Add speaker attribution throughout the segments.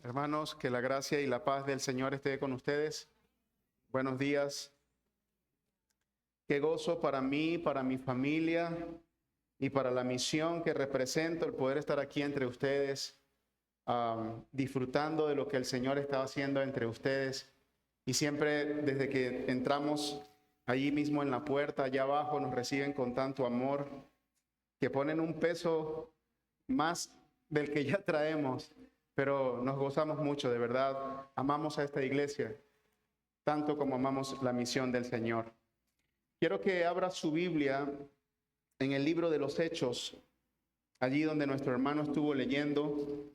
Speaker 1: Hermanos, que la gracia y la paz del Señor esté con ustedes. Buenos días. Qué gozo para mí, para mi familia y para la misión que represento el poder estar aquí entre ustedes, disfrutando de lo que el Señor está haciendo entre ustedes. Y siempre desde que entramos allí mismo en la puerta, allá abajo, nos reciben con tanto amor, que ponen un peso más del que ya traemos. Pero nos gozamos mucho, de verdad. Amamos a esta iglesia, tanto como amamos la misión del Señor. Quiero que abra su Biblia en el libro de los Hechos, allí donde nuestro hermano estuvo leyendo.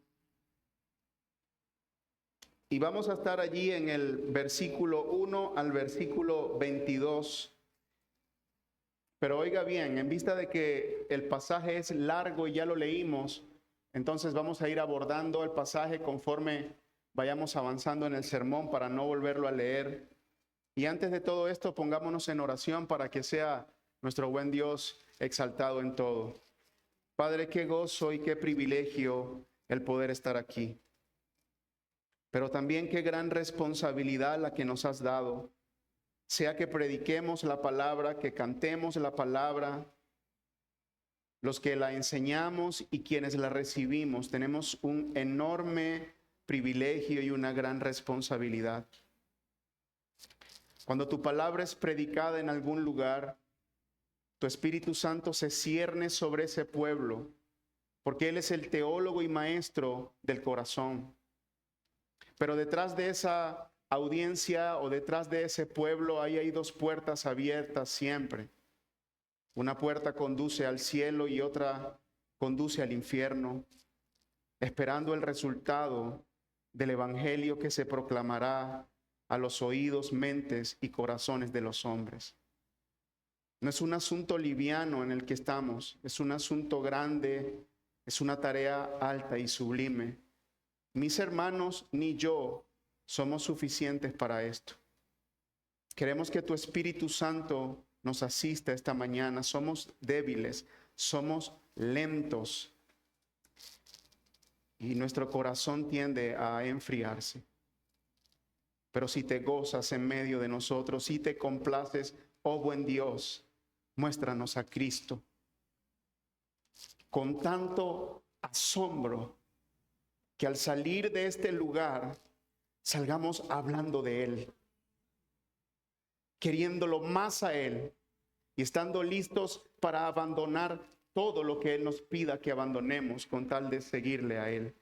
Speaker 1: Y vamos a estar allí en el versículo 1 al versículo 22. Pero oiga bien, en vista de que el pasaje es largo y ya lo leímos, entonces vamos a ir abordando el pasaje conforme vayamos avanzando en el sermón para no volverlo a leer. Y antes de todo esto, pongámonos en oración para que sea nuestro buen Dios exaltado en todo. Padre, qué gozo y qué privilegio el poder estar aquí. Pero también qué gran responsabilidad la que nos has dado. Sea que prediquemos la palabra, que cantemos la palabra, los que la enseñamos y quienes la recibimos, tenemos un enorme privilegio y una gran responsabilidad. Cuando tu palabra es predicada en algún lugar, tu Espíritu Santo se cierne sobre ese pueblo, porque Él es el teólogo y maestro del corazón. Pero detrás de esa audiencia o detrás de ese pueblo, ahí hay dos puertas abiertas siempre. Una puerta conduce al cielo y otra conduce al infierno, esperando el resultado del evangelio que se proclamará a los oídos, mentes y corazones de los hombres. No es un asunto liviano en el que estamos, es un asunto grande, es una tarea alta y sublime. Mis hermanos ni yo somos suficientes para esto. Queremos que tu Espíritu Santo nos asista esta mañana. Somos débiles, somos lentos y nuestro corazón tiende a enfriarse. Pero si te gozas en medio de nosotros, si te complaces, oh buen Dios, muéstranos a Cristo con tanto asombro que al salir de este lugar salgamos hablando de Él, queriéndolo más a Él y estando listos para abandonar todo lo que Él nos pida que abandonemos con tal de seguirle a Él.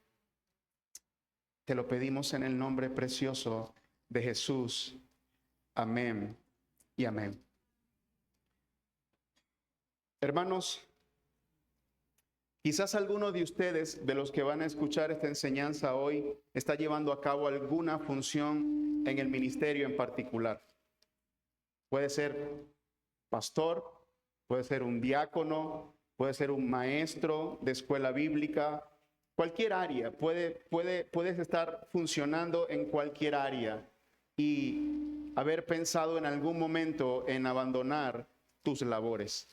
Speaker 1: Te lo pedimos en el nombre precioso de Jesús. Amén y amén. Hermanos, quizás alguno de ustedes, de los que van a escuchar esta enseñanza hoy, está llevando a cabo alguna función en el ministerio en particular. Puede ser pastor, puede ser un diácono, puede ser un maestro de escuela bíblica, cualquier área. Puedes estar funcionando en cualquier área y haber pensado en algún momento en abandonar tus labores.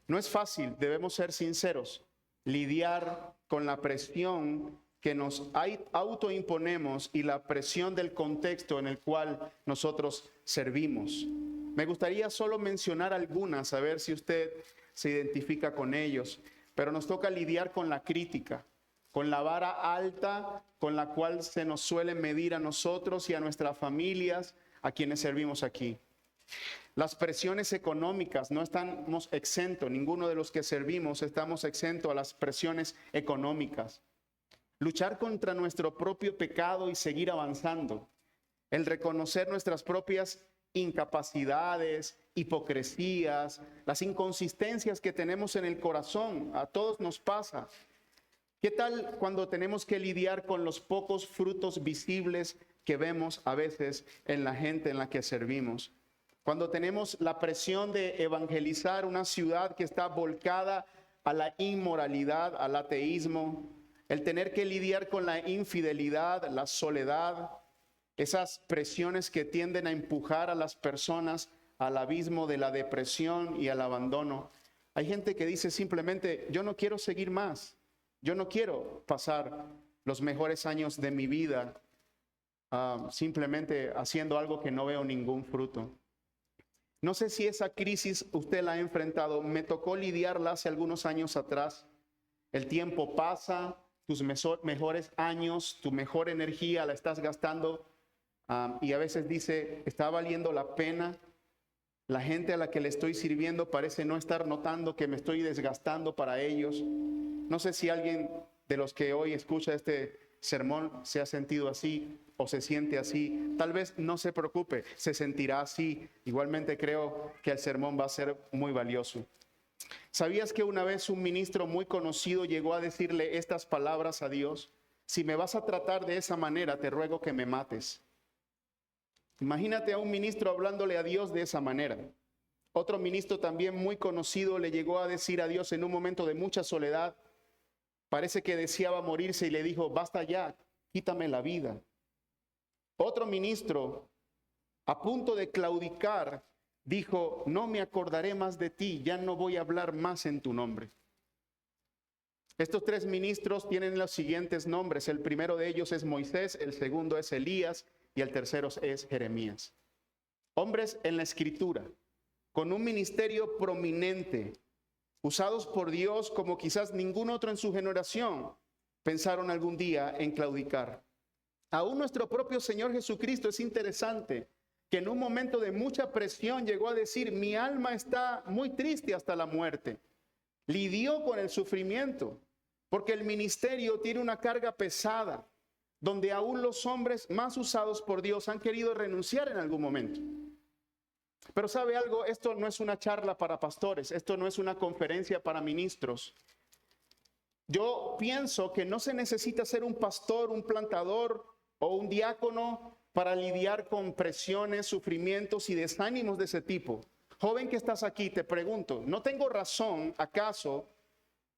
Speaker 1: No es fácil, debemos ser sinceros, lidiar con la presión que nos autoimponemos y la presión del contexto en el cual nosotros servimos. Me gustaría solo mencionar algunas, a ver si usted se identifica con ellos, pero nos toca lidiar con la crítica, con la vara alta con la cual se nos suele medir a nosotros y a nuestras familias, a quienes servimos aquí. Las presiones económicas, no estamos exentos, ninguno de los que servimos estamos exentos a las presiones económicas. Luchar contra nuestro propio pecado y seguir avanzando. El reconocer nuestras propias incapacidades, hipocresías, las inconsistencias que tenemos en el corazón. A todos nos pasa. ¿Qué tal cuando tenemos que lidiar con los pocos frutos visibles que vemos a veces en la gente en la que servimos? Cuando tenemos la presión de evangelizar una ciudad que está volcada a la inmoralidad, al ateísmo, el tener que lidiar con la infidelidad, la soledad, esas presiones que tienden a empujar a las personas al abismo de la depresión y al abandono. Hay gente que dice simplemente, yo no quiero seguir más, yo no quiero pasar los mejores años de mi vida simplemente haciendo algo que no veo ningún fruto. No sé si esa crisis usted la ha enfrentado. Me tocó lidiarla hace algunos años atrás. El tiempo pasa, tus mejores años, tu mejor energía la estás gastando y a veces dice, ¿está valiendo la pena? La gente a la que le estoy sirviendo parece no estar notando que me estoy desgastando para ellos. No sé si alguien de los que hoy escucha este sermón se ha sentido así o se siente así. Tal vez no se preocupe, se sentirá así. Igualmente creo que el sermón va a ser muy valioso. ¿Sabías que una vez un ministro muy conocido llegó a decirle estas palabras a Dios? Si me vas a tratar de esa manera, te ruego que me mates. Imagínate a un ministro hablándole a Dios de esa manera. Otro ministro también muy conocido le llegó a decir a Dios en un momento de mucha soledad, parece que deseaba morirse y le dijo, basta ya, quítame la vida. Otro ministro, a punto de claudicar, dijo, no me acordaré más de ti, ya no voy a hablar más en tu nombre. Estos tres ministros tienen los siguientes nombres. El primero de ellos es Moisés, el segundo es Elías y el tercero es Jeremías. Hombres en la Escritura, con un ministerio prominente, usados por Dios como quizás ningún otro en su generación, pensaron algún día en claudicar. Aún nuestro propio Señor Jesucristo, es interesante que en un momento de mucha presión llegó a decir, mi alma está muy triste hasta la muerte. Lidió con el sufrimiento, porque el ministerio tiene una carga pesada, donde aún los hombres más usados por Dios han querido renunciar en algún momento. Pero ¿sabe algo? Esto no es una charla para pastores, esto no es una conferencia para ministros. Yo pienso que no se necesita ser un pastor, un plantador o un diácono para lidiar con presiones, sufrimientos y desánimos de ese tipo. Joven que estás aquí, te pregunto, ¿no tengo razón acaso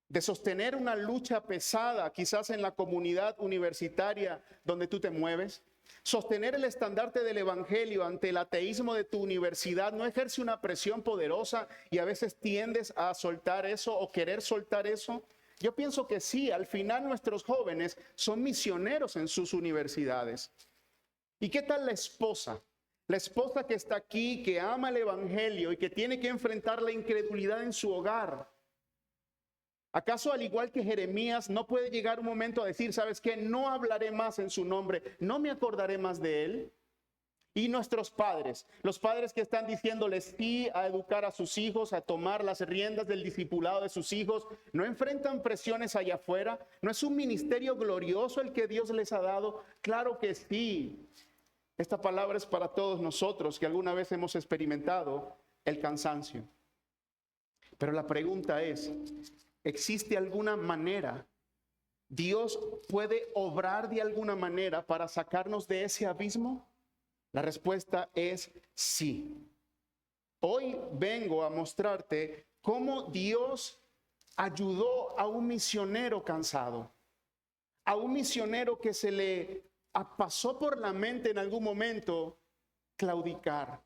Speaker 1: de sostener una lucha pesada quizás en la comunidad universitaria donde tú te mueves? Sostener el estandarte del evangelio ante el ateísmo de tu universidad no ejerce una presión poderosa y a veces tiendes a soltar eso o querer soltar eso. Yo pienso que sí, al final nuestros jóvenes son misioneros en sus universidades. ¿Y qué tal la esposa? La esposa que está aquí, que ama el evangelio y que tiene que enfrentar la incredulidad en su hogar. ¿Acaso al igual que Jeremías no puede llegar un momento a decir, ¿sabes qué? No hablaré más en su nombre, no me acordaré más de él? Y nuestros padres, los padres que están diciéndoles sí a educar a sus hijos, a tomar las riendas del discipulado de sus hijos, ¿no enfrentan presiones allá afuera? ¿No es un ministerio glorioso el que Dios les ha dado? Claro que sí. Esta palabra es para todos nosotros que alguna vez hemos experimentado el cansancio. Pero la pregunta es, ¿existe alguna manera? ¿Dios puede obrar de alguna manera para sacarnos de ese abismo? La respuesta es sí. Hoy vengo a mostrarte cómo Dios ayudó a un misionero cansado, a un misionero que se le pasó por la mente en algún momento claudicar.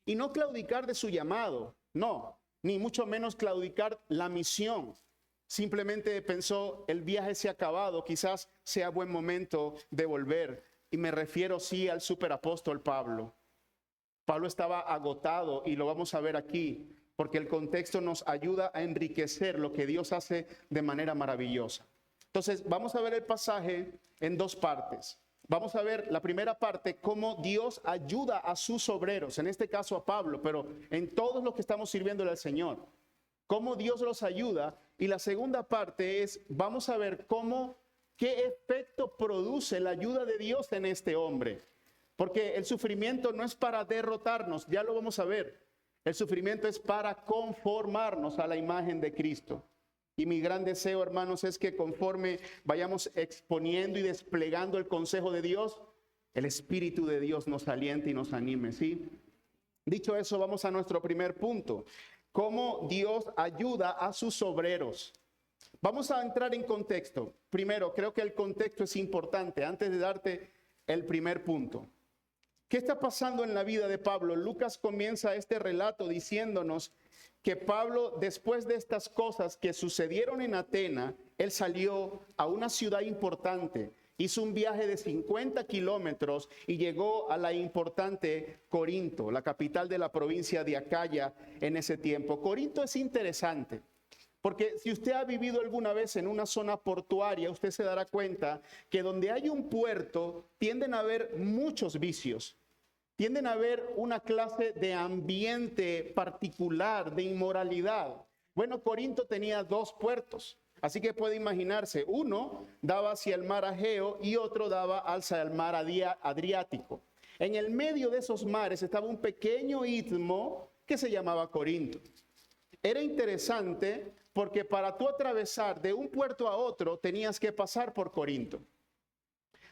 Speaker 1: Y no claudicar de su llamado, no, ni mucho menos claudicar la misión. Simplemente pensó, el viaje se ha acabado, quizás sea buen momento de volver. Y me refiero sí al superapóstol Pablo. Pablo estaba agotado y lo vamos a ver aquí, porque el contexto nos ayuda a enriquecer lo que Dios hace de manera maravillosa. Entonces, vamos a ver el pasaje en dos partes. Vamos a ver la primera parte, cómo Dios ayuda a sus obreros, en este caso a Pablo, pero en todos los que estamos sirviéndole al Señor. Cómo Dios los ayuda. Y la segunda parte es, vamos a ver qué efecto produce la ayuda de Dios en este hombre. Porque el sufrimiento no es para derrotarnos, ya lo vamos a ver. El sufrimiento es para conformarnos a la imagen de Cristo. Y mi gran deseo, hermanos, es que conforme vayamos exponiendo y desplegando el consejo de Dios, el Espíritu de Dios nos aliente y nos anime, ¿sí? Dicho eso, vamos a nuestro primer punto. Cómo Dios ayuda a sus obreros. Vamos a entrar en contexto. Primero, creo que el contexto es importante antes de darte el primer punto. ¿Qué está pasando en la vida de Pablo? Lucas comienza este relato diciéndonos que Pablo, después de estas cosas que sucedieron en Atenas, él salió a una ciudad importante Hizo un viaje de 50 kilómetros y llegó a la importante Corinto, la capital de la provincia de Acaya en ese tiempo. Corinto es interesante, porque si usted ha vivido alguna vez en una zona portuaria, usted se dará cuenta que donde hay un puerto tienden a haber muchos vicios. Tienden a haber una clase de ambiente particular, de inmoralidad. Bueno, Corinto tenía dos puertos. Así que puede imaginarse, uno daba hacia el mar Egeo y otro daba hacia el mar Adriático. En el medio de esos mares estaba un pequeño istmo que se llamaba Corinto. Era interesante porque para tú atravesar de un puerto a otro tenías que pasar por Corinto.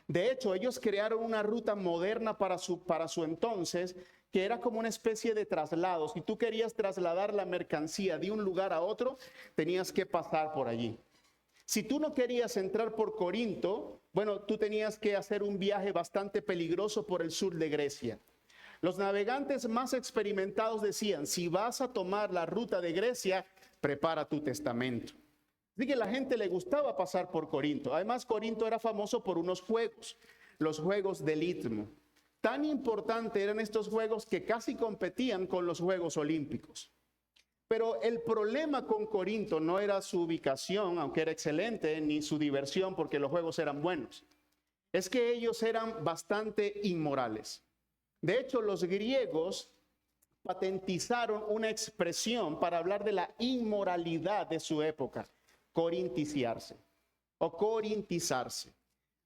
Speaker 1: De hecho, ellos crearon una ruta moderna para su entonces, que era como una especie de traslado. Si tú querías trasladar la mercancía de un lugar a otro, tenías que pasar por allí. Si tú no querías entrar por Corinto, bueno, tú tenías que hacer un viaje bastante peligroso por el sur de Grecia. Los navegantes más experimentados decían, si vas a tomar la ruta de Grecia, prepara tu testamento. Así que a la gente le gustaba pasar por Corinto. Además, Corinto era famoso por unos juegos, los Juegos del Istmo. Tan importante eran estos juegos que casi competían con los Juegos Olímpicos. Pero el problema con Corinto no era su ubicación, aunque era excelente, ni su diversión, porque los juegos eran buenos. Es que ellos eran bastante inmorales. De hecho, los griegos patentizaron una expresión para hablar de la inmoralidad de su época, corinticiarse o corintizarse,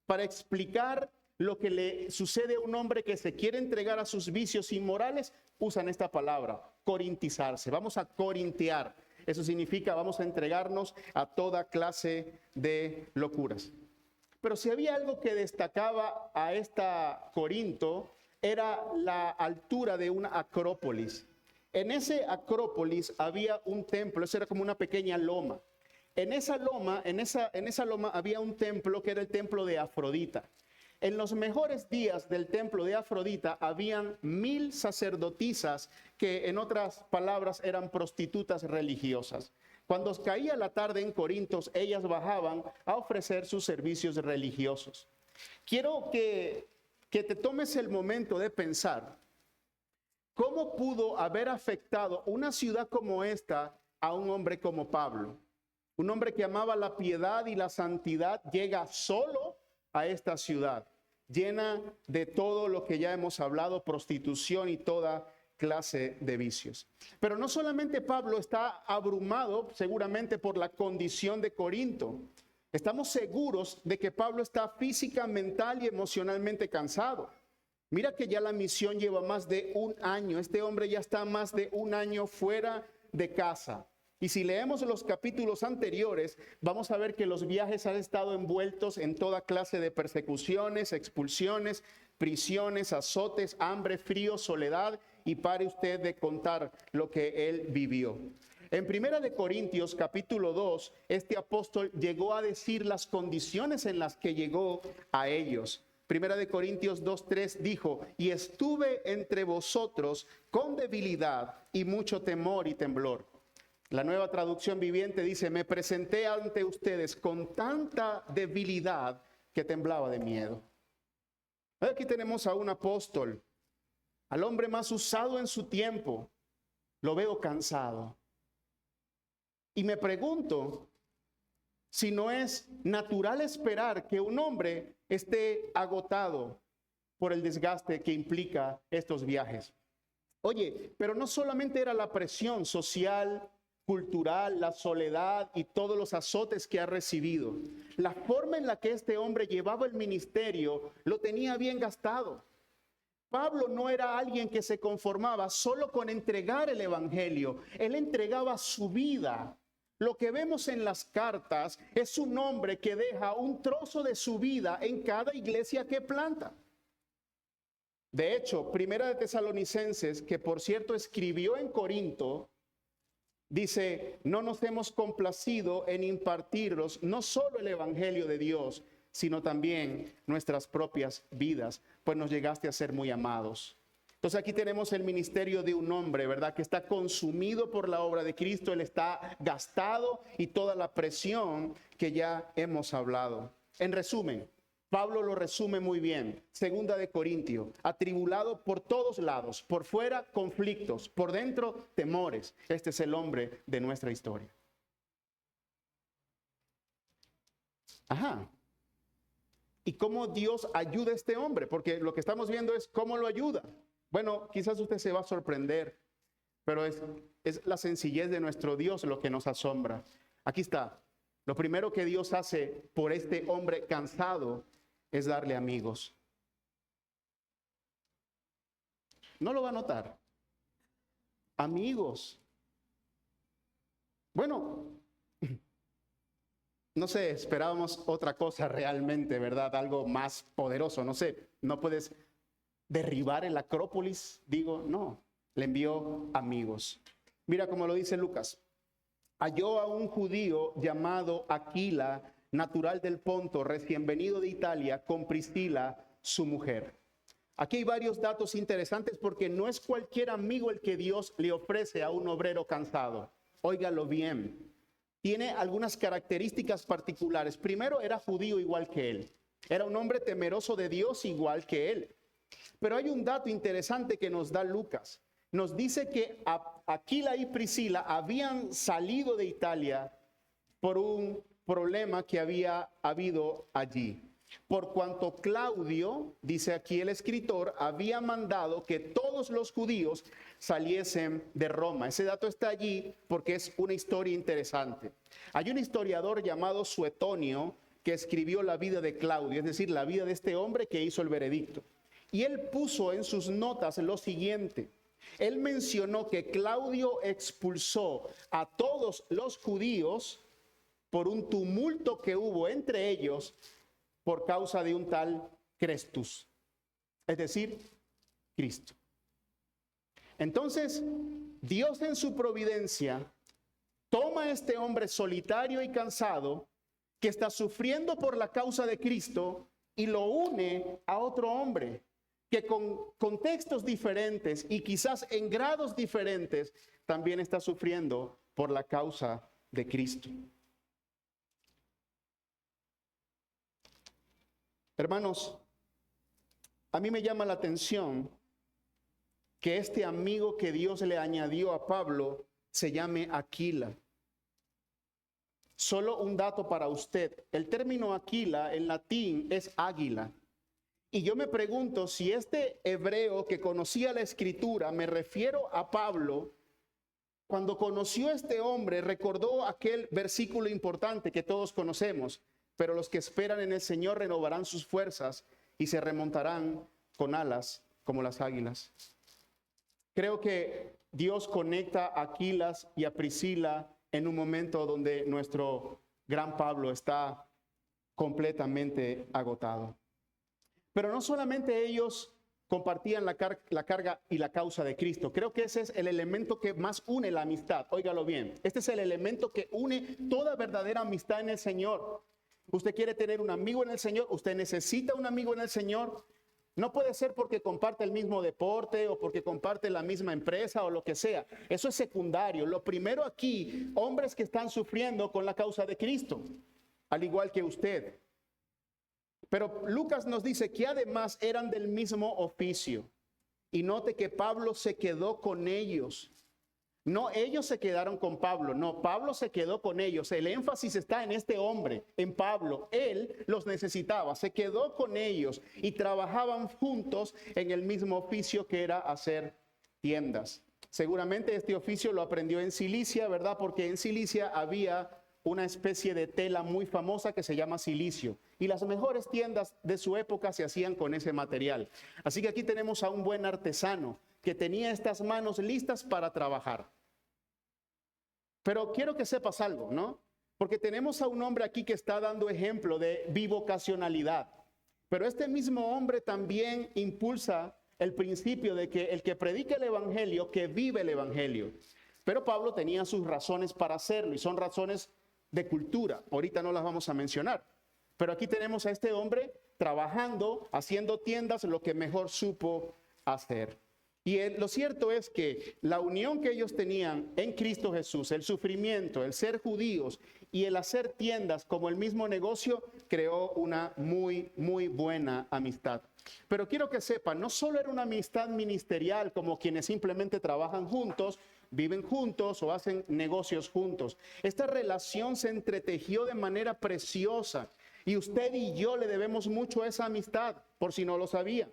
Speaker 1: para explicar lo que le sucede a un hombre que se quiere entregar a sus vicios inmorales. Usan esta palabra, corintizarse. Vamos a corintear. Eso significa vamos a entregarnos a toda clase de locuras. Pero si había algo que destacaba a esta Corinto, era la altura de una acrópolis. En ese acrópolis había un templo, eso era como una pequeña loma. En esa loma había un templo que era el templo de Afrodita. En los mejores días del templo de Afrodita habían 1000 sacerdotisas que, en otras palabras, eran prostitutas religiosas. Cuando caía la tarde en Corintos, ellas bajaban a ofrecer sus servicios religiosos. Quiero que te tomes el momento de pensar cómo pudo haber afectado una ciudad como esta a un hombre como Pablo. Un hombre que amaba la piedad y la santidad llega solo a esta ciudad, llena de todo lo que ya hemos hablado, prostitución y toda clase de vicios. Pero no solamente Pablo está abrumado seguramente por la condición de Corinto. Estamos seguros de que Pablo está física, mental y emocionalmente cansado. Mira que ya la misión lleva más de un año. Este hombre ya está más de un año fuera de casa. Y si leemos los capítulos anteriores, vamos a ver que los viajes han estado envueltos en toda clase de persecuciones, expulsiones, prisiones, azotes, hambre, frío, soledad, y pare usted de contar lo que él vivió. En 1 Corintios capítulo 2, este apóstol llegó a decir las condiciones en las que llegó a ellos. 1 Corintios 2:3 dijo, y estuve entre vosotros con debilidad y mucho temor y temblor. La Nueva Traducción Viviente dice, me presenté ante ustedes con tanta debilidad que temblaba de miedo. Aquí tenemos a un apóstol, al hombre más usado en su tiempo. Lo veo cansado. Y me pregunto si no es natural esperar que un hombre esté agotado por el desgaste que implica estos viajes. Oye, pero no solamente era la presión social, cultural, la soledad y todos los azotes que ha recibido. La forma en la que este hombre llevaba el ministerio lo tenía bien gastado. Pablo no era alguien que se conformaba solo con entregar el evangelio. Él entregaba su vida. Lo que vemos en las cartas es un hombre que deja un trozo de su vida en cada iglesia que planta. De hecho, Primera de Tesalonicenses, que por cierto escribió en Corinto, dice, no nos hemos complacido en impartiros no solo el evangelio de Dios, sino también nuestras propias vidas, pues nos llegaste a ser muy amados. Entonces aquí tenemos el ministerio de un hombre, ¿verdad? Que está consumido por la obra de Cristo, él está gastado y toda la presión que ya hemos hablado. En resumen, Pablo lo resume muy bien. Segunda de Corintios, atribulado por todos lados, por fuera conflictos, por dentro temores. Este es el hombre de nuestra historia. Ajá. ¿Y cómo Dios ayuda a este hombre? Porque lo que estamos viendo es cómo lo ayuda. Bueno, quizás usted se va a sorprender, pero es la sencillez de nuestro Dios lo que nos asombra. Aquí está. Lo primero que Dios hace por este hombre cansado es darle amigos. ¿No lo va a notar? Amigos. Bueno, no sé, esperábamos otra cosa realmente, ¿verdad? Algo más poderoso, no sé, no puedes derribar el Acrópolis, digo, no, le envió amigos. Mira cómo lo dice Lucas. Halló a un judío llamado Aquila, natural del Ponto, recién venido de Italia, con Priscila, su mujer. Aquí hay varios datos interesantes porque no es cualquier amigo el que Dios le ofrece a un obrero cansado. Óigalo bien. Tiene algunas características particulares. Primero, era judío igual que él. Era un hombre temeroso de Dios igual que él. Pero hay un dato interesante que nos da Lucas. Nos dice que Aquila y Priscila habían salido de Italia por un problema que había habido allí. Por cuanto Claudio, dice aquí el escritor, había mandado que todos los judíos saliesen de Roma. Ese dato está allí porque es una historia interesante. Hay un historiador llamado Suetonio que escribió la vida de Claudio, es decir, la vida de este hombre que hizo el veredicto. Y él puso en sus notas lo siguiente. Él mencionó que Claudio expulsó a todos los judíos por un tumulto que hubo entre ellos por causa de un tal Crestus, es decir, Cristo. Entonces, Dios en su providencia toma a este hombre solitario y cansado que está sufriendo por la causa de Cristo y lo une a otro hombre que con contextos diferentes y quizás en grados diferentes también está sufriendo por la causa de Cristo. Hermanos, a mí me llama la atención que este amigo que Dios le añadió a Pablo se llame Aquila. Solo un dato para usted. El término Aquila en latín es águila. Y yo me pregunto si este hebreo que conocía la escritura, me refiero a Pablo, cuando conoció a este hombre, recordó aquel versículo importante que todos conocemos. Pero los que esperan en el Señor renovarán sus fuerzas y se remontarán con alas como las águilas. Creo que Dios conecta a Aquilas y a Priscila en un momento donde nuestro gran Pablo está completamente agotado. Pero no solamente ellos compartían la carga y la causa de Cristo. Creo que ese es el elemento que más une la amistad. Óigalo bien. Este es el elemento que une toda verdadera amistad en el Señor. Usted quiere tener un amigo en el Señor, usted necesita un amigo en el Señor. No puede ser porque comparte el mismo deporte o porque comparte la misma empresa o lo que sea. Eso es secundario. Lo primero aquí, hombres que están sufriendo con la causa de Cristo, al igual que usted. Pero Lucas nos dice que además eran del mismo oficio. Y note que Pablo se quedó con ellos. No, ellos se quedaron con Pablo, no, Pablo se quedó con ellos. El énfasis está en este hombre, en Pablo. Él los necesitaba, se quedó con ellos y trabajaban juntos en el mismo oficio que era hacer tiendas. Seguramente este oficio lo aprendió en Cilicia, ¿verdad? Porque en Cilicia había una especie de tela muy famosa que se llama silicio. Y las mejores tiendas de su época se hacían con ese material. Así que aquí tenemos a un buen artesano que tenía estas manos listas para trabajar. Pero quiero que sepas algo, ¿no? Porque tenemos a un hombre aquí que está dando ejemplo de bivocacionalidad. Pero este mismo hombre también impulsa el principio de que el que predica el evangelio, que vive el evangelio. Pero Pablo tenía sus razones para hacerlo y son razones de cultura. Ahorita no las vamos a mencionar. Pero aquí tenemos a este hombre trabajando, haciendo tiendas, lo que mejor supo hacer. Y lo cierto es que la unión que ellos tenían en Cristo Jesús, el sufrimiento, el ser judíos y el hacer tiendas como el mismo negocio, creó una muy, muy buena amistad. Pero quiero que sepan, no solo era una amistad ministerial como quienes simplemente trabajan juntos, viven juntos o hacen negocios juntos. Esta relación se entretejió de manera preciosa y usted y yo le debemos mucho a esa amistad, por si no lo sabía.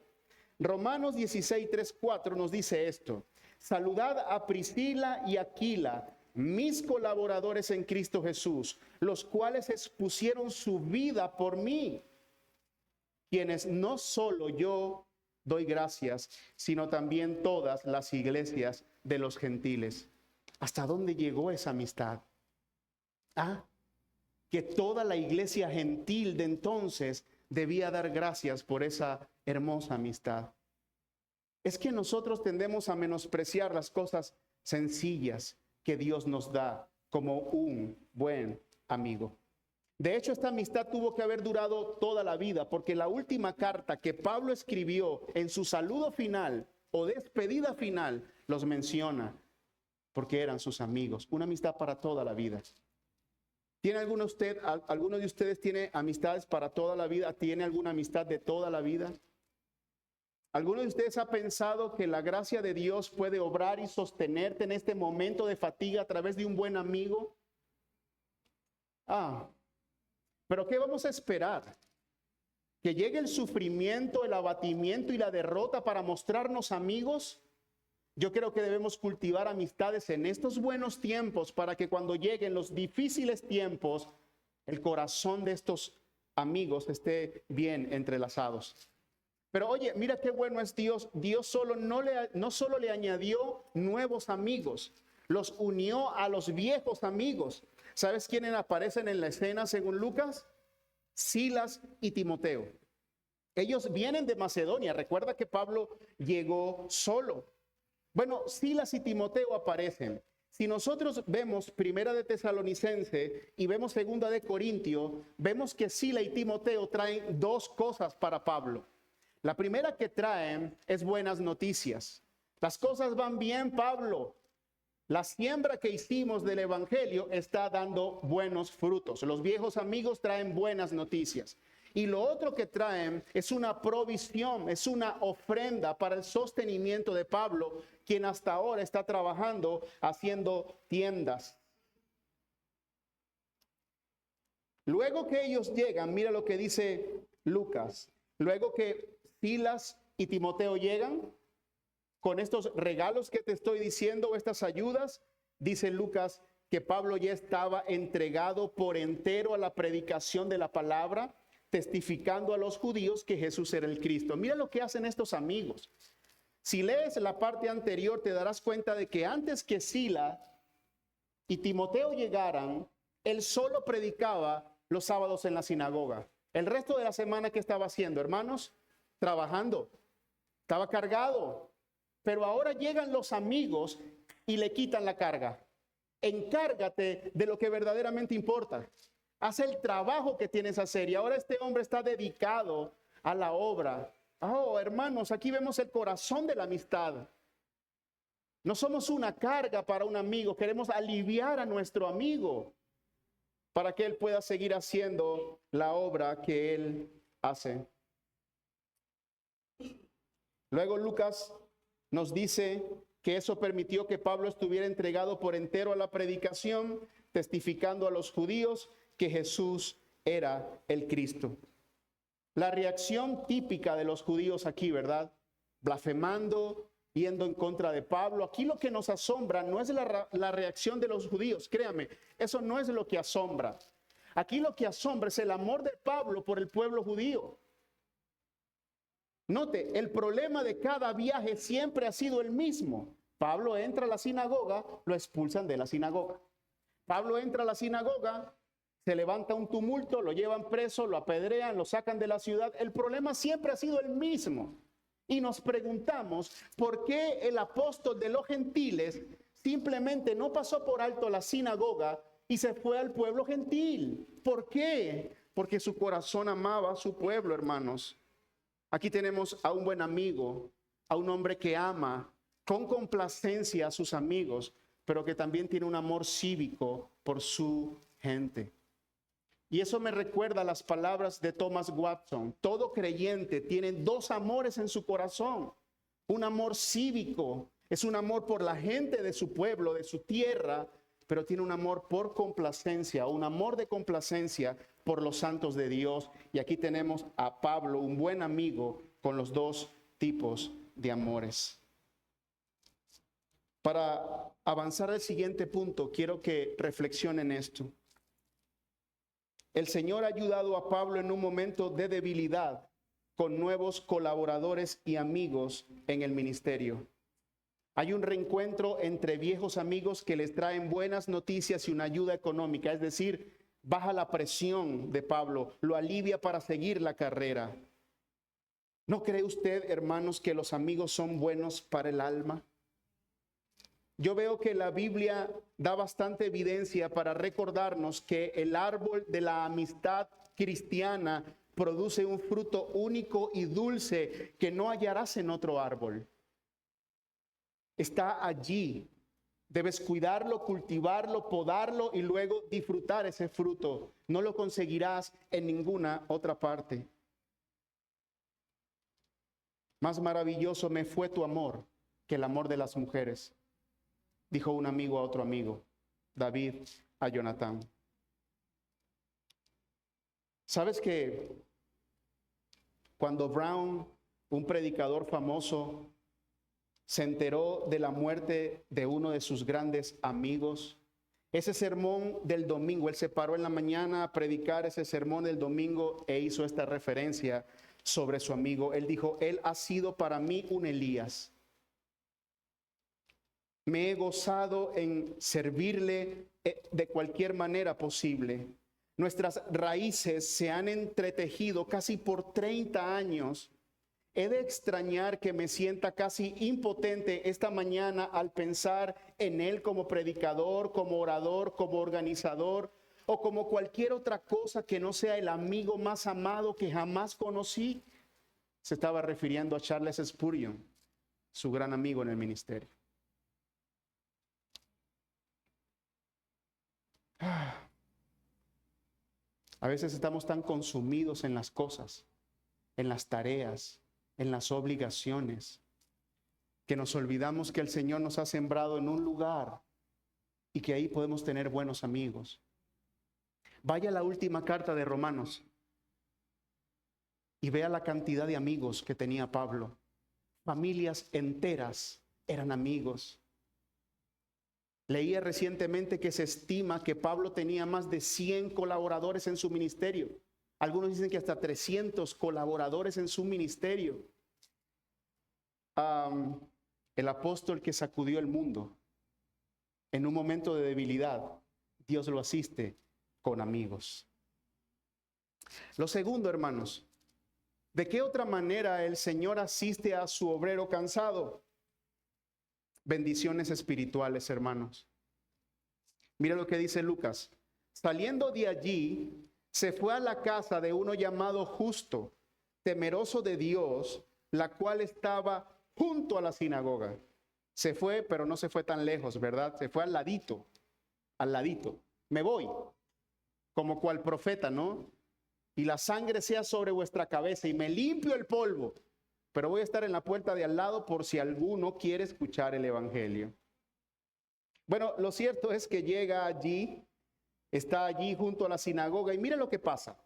Speaker 1: Romanos 16, 3, 4 nos dice esto: saludad a Priscila y Aquila, mis colaboradores en Cristo Jesús, los cuales expusieron su vida por mí, quienes no solo yo doy gracias, sino también todas las iglesias de los gentiles. ¿Hasta dónde llegó esa amistad? Que toda la iglesia gentil de entonces debía dar gracias por esa hermosa amistad. Es que nosotros tendemos a menospreciar las cosas sencillas que Dios nos da como un buen amigo. De hecho, esta amistad tuvo que haber durado toda la vida, porque la última carta que Pablo escribió en su saludo final o despedida final los menciona, porque eran sus amigos. Una amistad para toda la vida. ¿Tiene alguno de ustedes tiene amistades para toda la vida? ¿Tiene alguna amistad de toda la vida? ¿Alguno de ustedes ha pensado que la gracia de Dios puede obrar y sostenerte en este momento de fatiga a través de un buen amigo? Pero ¿qué vamos a esperar? ¿Que llegue el sufrimiento, el abatimiento y la derrota para mostrarnos amigos? Yo creo que debemos cultivar amistades en estos buenos tiempos para que cuando lleguen los difíciles tiempos, el corazón de estos amigos esté bien entrelazados. Pero oye, mira qué bueno es Dios. Dios no solo le añadió nuevos amigos, los unió a los viejos amigos. ¿Sabes quiénes aparecen en la escena según Lucas? Silas y Timoteo. Ellos vienen de Macedonia. Recuerda que Pablo llegó solo. Bueno, Silas y Timoteo aparecen. Si nosotros vemos Primera de Tesalonicense y vemos Segunda de Corintio, vemos que Silas y Timoteo traen dos cosas para Pablo. La primera que traen es buenas noticias. Las cosas van bien, Pablo. La siembra que hicimos del evangelio está dando buenos frutos. Los viejos amigos traen buenas noticias. Y lo otro que traen es una provisión, es una ofrenda para el sostenimiento de Pablo, quien hasta ahora está trabajando haciendo tiendas. Luego que ellos llegan, mira lo que dice Lucas. Luego que Silas y Timoteo llegan con estos regalos que te estoy diciendo, estas ayudas, dice Lucas que Pablo ya estaba entregado por entero a la predicación de la palabra, testificando a los judíos que Jesús era el Cristo. Mira lo que hacen estos amigos. Si lees la parte anterior, te darás cuenta de que antes que Silas y Timoteo llegaran, él solo predicaba los sábados en la sinagoga. El resto de la semana, ¿qué estaba haciendo, hermanos? Trabajando. Estaba cargado. Pero ahora llegan los amigos y le quitan la carga. Encárgate de lo que verdaderamente importa. Haz el trabajo que tienes que hacer. Y ahora este hombre está dedicado a la obra. Hermanos, aquí vemos el corazón de la amistad. No somos una carga para un amigo. Queremos aliviar a nuestro amigo para que él pueda seguir haciendo la obra que él hace. Luego Lucas nos dice que eso permitió que Pablo estuviera entregado por entero a la predicación, testificando a los judíos que Jesús era el Cristo. La reacción típica de los judíos aquí, ¿verdad? Blasfemando, yendo en contra de Pablo. Aquí lo que nos asombra no es la reacción de los judíos, créame, eso no es lo que asombra. Aquí lo que asombra es el amor de Pablo por el pueblo judío. Note, el problema de cada viaje siempre ha sido el mismo. Pablo entra a la sinagoga, lo expulsan de la sinagoga. Pablo entra a la sinagoga, se levanta un tumulto, lo llevan preso, lo apedrean, lo sacan de la ciudad. El problema siempre ha sido el mismo. Y nos preguntamos, ¿por qué el apóstol de los gentiles simplemente no pasó por alto la sinagoga y se fue al pueblo gentil? ¿Por qué? Porque su corazón amaba a su pueblo, hermanos. Aquí tenemos a un buen amigo, a un hombre que ama con complacencia a sus amigos, pero que también tiene un amor cívico por su gente. Y eso me recuerda las palabras de Thomas Watson. Todo creyente tiene dos amores en su corazón. Un amor cívico, es un amor por la gente de su pueblo, de su tierra, pero tiene un amor por complacencia, un amor de complacencia por los santos de Dios. Y aquí tenemos a Pablo, un buen amigo, con los dos tipos de amores. Para avanzar al siguiente punto, quiero que reflexionen esto. El Señor ha ayudado a Pablo en un momento de debilidad con nuevos colaboradores y amigos en el ministerio. Hay un reencuentro entre viejos amigos que les traen buenas noticias y una ayuda económica, es decir, baja la presión de Pablo, lo alivia para seguir la carrera. ¿No cree usted, hermanos, que los amigos son buenos para el alma? Yo veo que la Biblia da bastante evidencia para recordarnos que el árbol de la amistad cristiana produce un fruto único y dulce que no hallarás en otro árbol. Está allí. Debes cuidarlo, cultivarlo, podarlo y luego disfrutar ese fruto. No lo conseguirás en ninguna otra parte. Más maravilloso me fue tu amor que el amor de las mujeres, dijo un amigo a otro amigo, David a Jonatán. ¿Sabes que cuando Brown, un predicador famoso, se enteró de la muerte de uno de sus grandes amigos, ese sermón del domingo, él se paró en la mañana a predicar ese sermón del domingo e hizo esta referencia sobre su amigo? Él dijo, él ha sido para mí un Elías. Me he gozado en servirle de cualquier manera posible. Nuestras raíces se han entretejido casi por 30 años. He de extrañar que me sienta casi impotente esta mañana al pensar en él como predicador, como orador, como organizador o como cualquier otra cosa que no sea el amigo más amado que jamás conocí. Se estaba refiriendo a Charles Spurgeon, su gran amigo en el ministerio. A veces estamos tan consumidos en las cosas, en las tareas, en las obligaciones, que nos olvidamos que el Señor nos ha sembrado en un lugar y que ahí podemos tener buenos amigos. Vaya a la última carta de Romanos y vea la cantidad de amigos que tenía Pablo. Familias enteras eran amigos. Leía recientemente que se estima que Pablo tenía más de 100 colaboradores en su ministerio. Algunos dicen que hasta 300 colaboradores en su ministerio. El apóstol que sacudió el mundo en un momento de debilidad, Dios lo asiste con amigos. Lo segundo, hermanos, ¿de qué otra manera el Señor asiste a su obrero cansado? Bendiciones espirituales, hermanos. Mira lo que dice Lucas. Saliendo de allí, se fue a la casa de uno llamado Justo, temeroso de Dios, la cual estaba junto a la sinagoga. Se fue, pero no se fue tan lejos, ¿verdad? Se fue al ladito, al ladito. Me voy, como cual profeta, ¿no? Y la sangre sea sobre vuestra cabeza y me limpio el polvo, pero voy a estar en la puerta de al lado por si alguno quiere escuchar el evangelio. Bueno, lo cierto es que llega allí, está allí junto a la sinagoga y mira lo que pasa.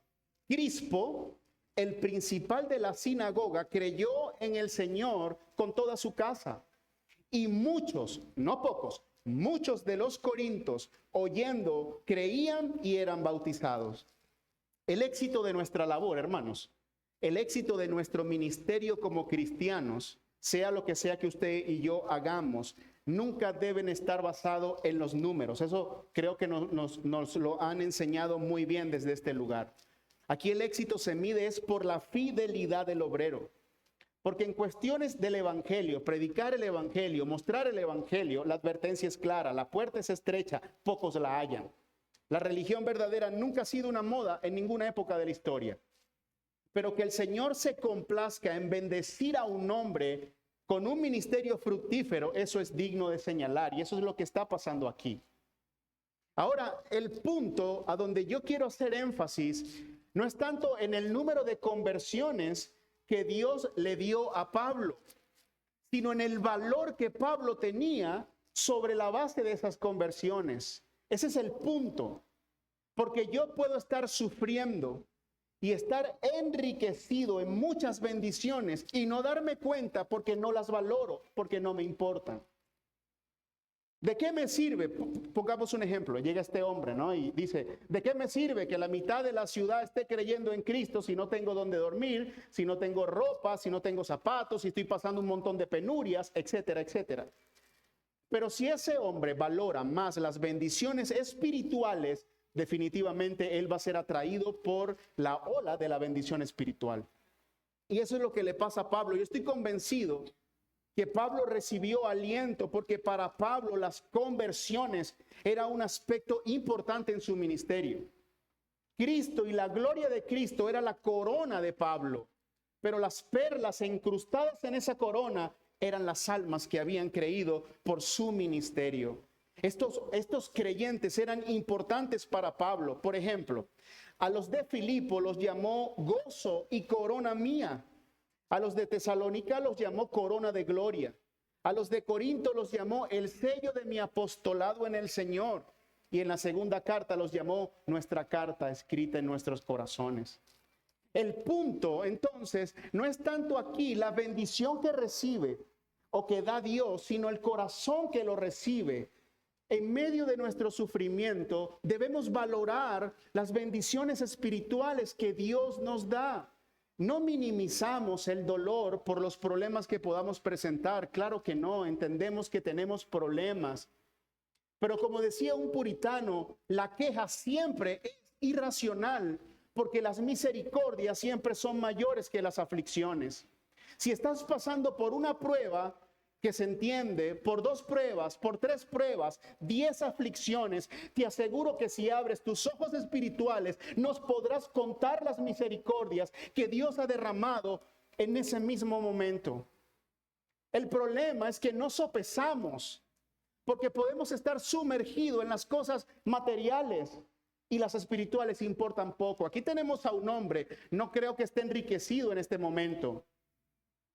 Speaker 1: Crispo, el principal de la sinagoga, creyó en el Señor con toda su casa. Y muchos, no pocos, muchos de los corintios, oyendo, creían y eran bautizados. El éxito de nuestra labor, hermanos, el éxito de nuestro ministerio como cristianos, sea lo que sea que usted y yo hagamos, nunca deben estar basado en los números. Eso creo que nos lo han enseñado muy bien desde este lugar. Aquí el éxito se mide es por la fidelidad del obrero. Porque en cuestiones del evangelio, predicar el evangelio, mostrar el evangelio, la advertencia es clara, la puerta es estrecha, pocos la hallan. La religión verdadera nunca ha sido una moda en ninguna época de la historia. Pero que el Señor se complazca en bendecir a un hombre con un ministerio fructífero, eso es digno de señalar y eso es lo que está pasando aquí. Ahora, el punto a donde yo quiero hacer énfasis no es tanto en el número de conversiones que Dios le dio a Pablo, sino en el valor que Pablo tenía sobre la base de esas conversiones. Ese es el punto. Porque yo puedo estar sufriendo y estar enriquecido en muchas bendiciones y no darme cuenta porque no las valoro, porque no me importan. ¿De qué me sirve? Pongamos un ejemplo. Llega este hombre, ¿no? Y dice, ¿de qué me sirve que la mitad de la ciudad esté creyendo en Cristo si no tengo dónde dormir, si no tengo ropa, si no tengo zapatos, si estoy pasando un montón de penurias, etcétera, etcétera? Pero si ese hombre valora más las bendiciones espirituales, definitivamente él va a ser atraído por la ola de la bendición espiritual. Y eso es lo que le pasa a Pablo. Yo estoy convencido que Pablo recibió aliento porque para Pablo las conversiones era un aspecto importante en su ministerio. Cristo y la gloria de Cristo era la corona de Pablo, pero las perlas incrustadas en esa corona eran las almas que habían creído por su ministerio. Estos creyentes eran importantes para Pablo. Por ejemplo, a los de Filipo los llamó gozo y corona mía. A los de Tesalónica los llamó corona de gloria. A los de Corinto los llamó el sello de mi apostolado en el Señor. Y en la segunda carta los llamó nuestra carta escrita en nuestros corazones. El punto, entonces, no es tanto aquí la bendición que recibe o que da Dios, sino el corazón que lo recibe. En medio de nuestro sufrimiento, debemos valorar las bendiciones espirituales que Dios nos da. No minimizamos el dolor por los problemas que podamos presentar. Claro que no, entendemos que tenemos problemas. Pero como decía un puritano, la queja siempre es irracional, porque las misericordias siempre son mayores que las aflicciones. Si estás pasando por una prueba que se entiende, por 2 pruebas, por 3 pruebas, 10 aflicciones, te aseguro que si abres tus ojos espirituales, nos podrás contar las misericordias que Dios ha derramado en ese mismo momento. El problema es que no sopesamos, porque podemos estar sumergidos en las cosas materiales y las espirituales importan poco. Aquí tenemos a un hombre, no creo que esté enriquecido en este momento.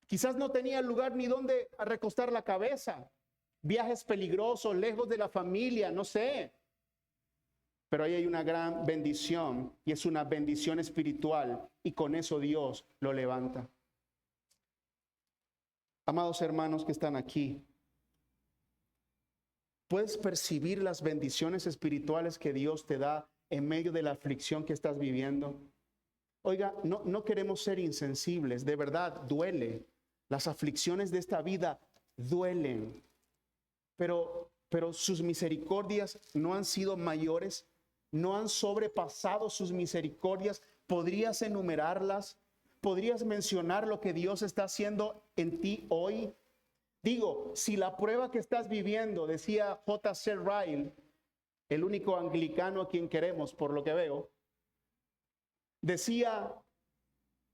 Speaker 1: Quizás no tenía lugar ni dónde recostar la cabeza. Viajes peligrosos, lejos de la familia, no sé. Pero ahí hay una gran bendición y es una bendición espiritual y con eso Dios lo levanta. Amados hermanos que están aquí, ¿puedes percibir las bendiciones espirituales que Dios te da en medio de la aflicción que estás viviendo? Oiga, no queremos ser insensibles, de verdad duele. Las aflicciones de esta vida duelen, pero sus misericordias no han sido mayores, no han sobrepasado sus misericordias. ¿Podrías enumerarlas? ¿Podrías mencionar lo que Dios está haciendo en ti hoy? Digo, si la prueba que estás viviendo, decía J.C. Ryle, el único anglicano a quien queremos por lo que veo, decía,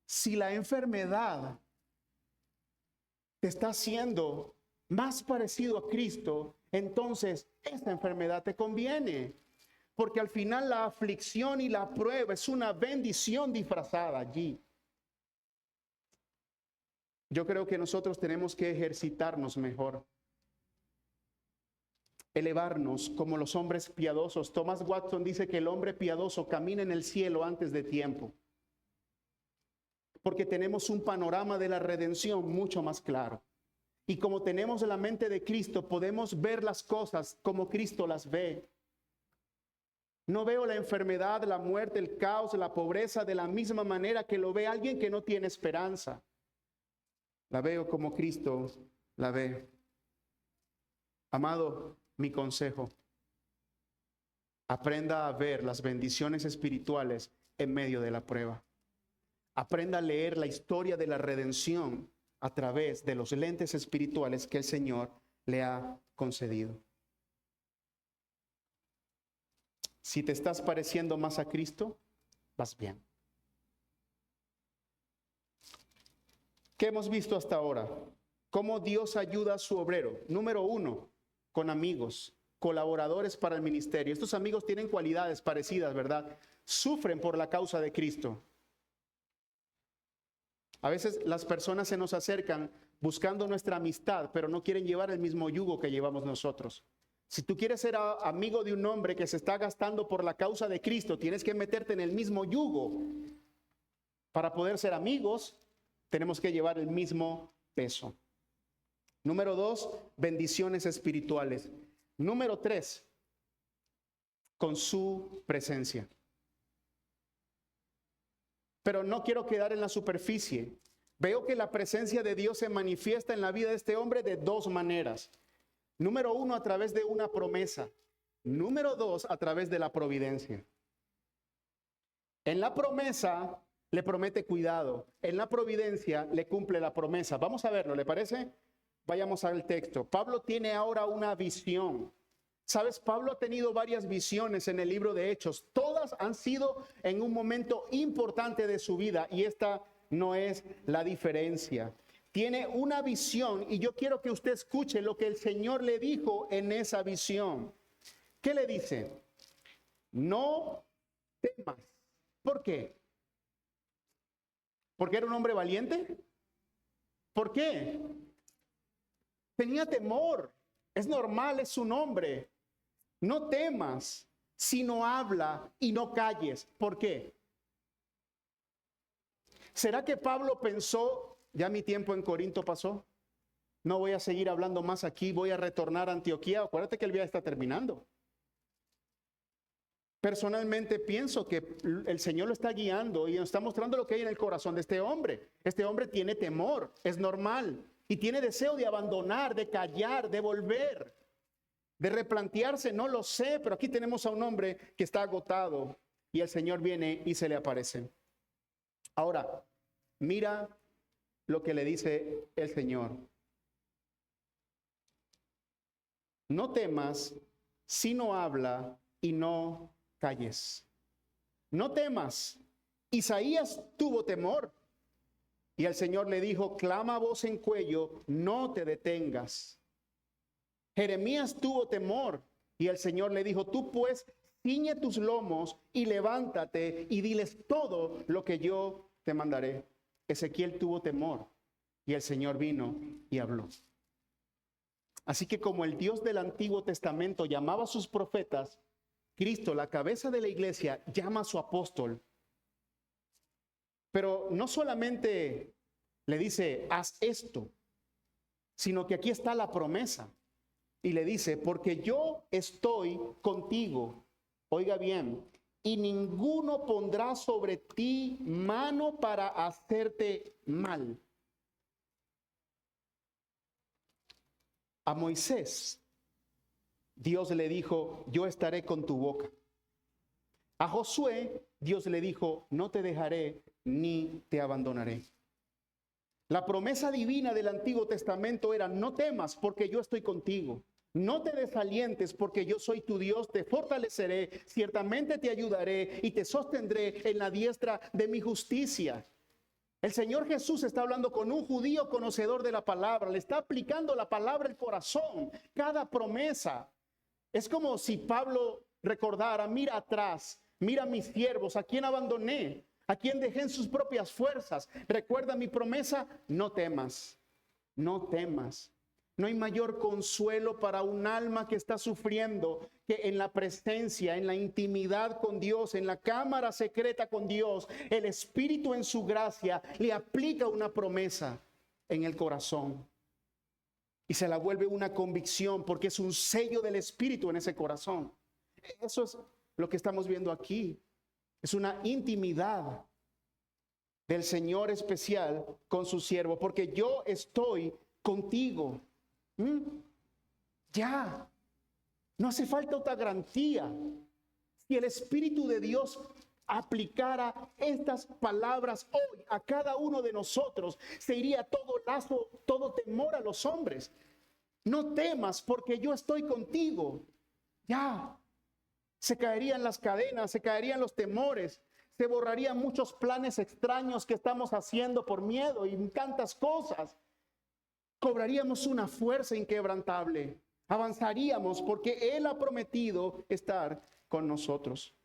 Speaker 1: si la enfermedad te está haciendo más parecido a Cristo, entonces esta enfermedad te conviene. Porque al final la aflicción y la prueba es una bendición disfrazada allí. Yo creo que nosotros tenemos que ejercitarnos mejor. Elevarnos como los hombres piadosos. Thomas Watson dice que el hombre piadoso camina en el cielo antes de tiempo. Porque tenemos un panorama de la redención mucho más claro. Y como tenemos la mente de Cristo, podemos ver las cosas como Cristo las ve. No veo la enfermedad, la muerte, el caos, la pobreza de la misma manera que lo ve alguien que no tiene esperanza. La veo como Cristo la ve. Amado, mi consejo: aprenda a ver las bendiciones espirituales en medio de la prueba. Aprenda a leer la historia de la redención a través de los lentes espirituales que el Señor le ha concedido. Si te estás pareciendo más a Cristo, vas bien. ¿Qué hemos visto hasta ahora? ¿Cómo Dios ayuda a su obrero? Número 1, con amigos, colaboradores para el ministerio. Estos amigos tienen cualidades parecidas, ¿verdad? Sufren por la causa de Cristo. A veces las personas se nos acercan buscando nuestra amistad, pero no quieren llevar el mismo yugo que llevamos nosotros. Si tú quieres ser amigo de un hombre que se está gastando por la causa de Cristo, tienes que meterte en el mismo yugo. Para poder ser amigos, tenemos que llevar el mismo peso. Número 2, bendiciones espirituales. Número 3, con su presencia. Pero no quiero quedar en la superficie. Veo que la presencia de Dios se manifiesta en la vida de este hombre de 2 maneras. Número 1, a través de una promesa. Número 2, a través de la providencia. En la promesa le promete cuidado. En la providencia le cumple la promesa. Vamos a verlo, ¿le parece? Vayamos al texto. Pablo tiene ahora una visión. ¿Sabes? Pablo ha tenido varias visiones en el libro de Hechos. Todas han sido en un momento importante de su vida y esta no es la diferencia. Tiene una visión y yo quiero que usted escuche lo que el Señor le dijo en esa visión. ¿Qué le dice? No temas. ¿Por qué? ¿Porque era un hombre valiente? ¿Por qué? Tenía temor. Es normal, es su nombre. No temas, sino habla y no calles. ¿Por qué? ¿Será que Pablo pensó, ya mi tiempo en Corinto pasó? No voy a seguir hablando más aquí, voy a retornar a Antioquía. Acuérdate que el viaje está terminando. Personalmente pienso que el Señor lo está guiando y nos está mostrando lo que hay en el corazón de este hombre. Este hombre tiene temor, es normal. Y tiene deseo de abandonar, de callar, de volver, de replantearse, no lo sé, pero aquí tenemos a un hombre que está agotado y el Señor viene y se le aparece. Ahora, mira lo que le dice el Señor. No temas, sino habla y no calles. No temas. Isaías tuvo temor. Y el Señor le dijo, clama a voz en cuello, no te detengas. Jeremías tuvo temor y el Señor le dijo, tú pues ciñe tus lomos y levántate y diles todo lo que yo te mandaré. Ezequiel tuvo temor y el Señor vino y habló. Así que como el Dios del Antiguo Testamento llamaba a sus profetas, Cristo, la cabeza de la iglesia, llama a su apóstol. Pero no solamente le dice, haz esto, sino que aquí está la promesa. Y le dice, porque yo estoy contigo, oiga bien, y ninguno pondrá sobre ti mano para hacerte mal. A Moisés, Dios le dijo, yo estaré con tu boca. A Josué, Dios le dijo, no te dejaré ni te abandonaré. La promesa divina del Antiguo Testamento era, no temas porque yo estoy contigo. No te desalientes porque yo soy tu Dios, te fortaleceré, ciertamente te ayudaré y te sostendré en la diestra de mi justicia. El Señor Jesús está hablando con un judío conocedor de la palabra, le está aplicando la palabra al corazón, cada promesa. Es como si Pablo recordara, mira atrás, mira a mis siervos, a quien abandoné, a quien dejé en sus propias fuerzas. Recuerda mi promesa, no temas, no temas. No hay mayor consuelo para un alma que está sufriendo que en la presencia, en la intimidad con Dios, en la cámara secreta con Dios, el Espíritu en su gracia le aplica una promesa en el corazón. Y se la vuelve una convicción porque es un sello del Espíritu en ese corazón. Eso es lo que estamos viendo aquí. Es una intimidad del Señor especial con su siervo, porque yo estoy contigo. Ya, no hace falta otra garantía. Si el Espíritu de Dios aplicara estas palabras hoy a cada uno de nosotros, se iría todo lazo, todo temor a los hombres. No temas porque yo estoy contigo. Ya, se caerían las cadenas, se caerían los temores, se borrarían muchos planes extraños que estamos haciendo por miedo y tantas cosas. cobraríamos una fuerza inquebrantable, avanzaríamos porque Él ha prometido estar con nosotros.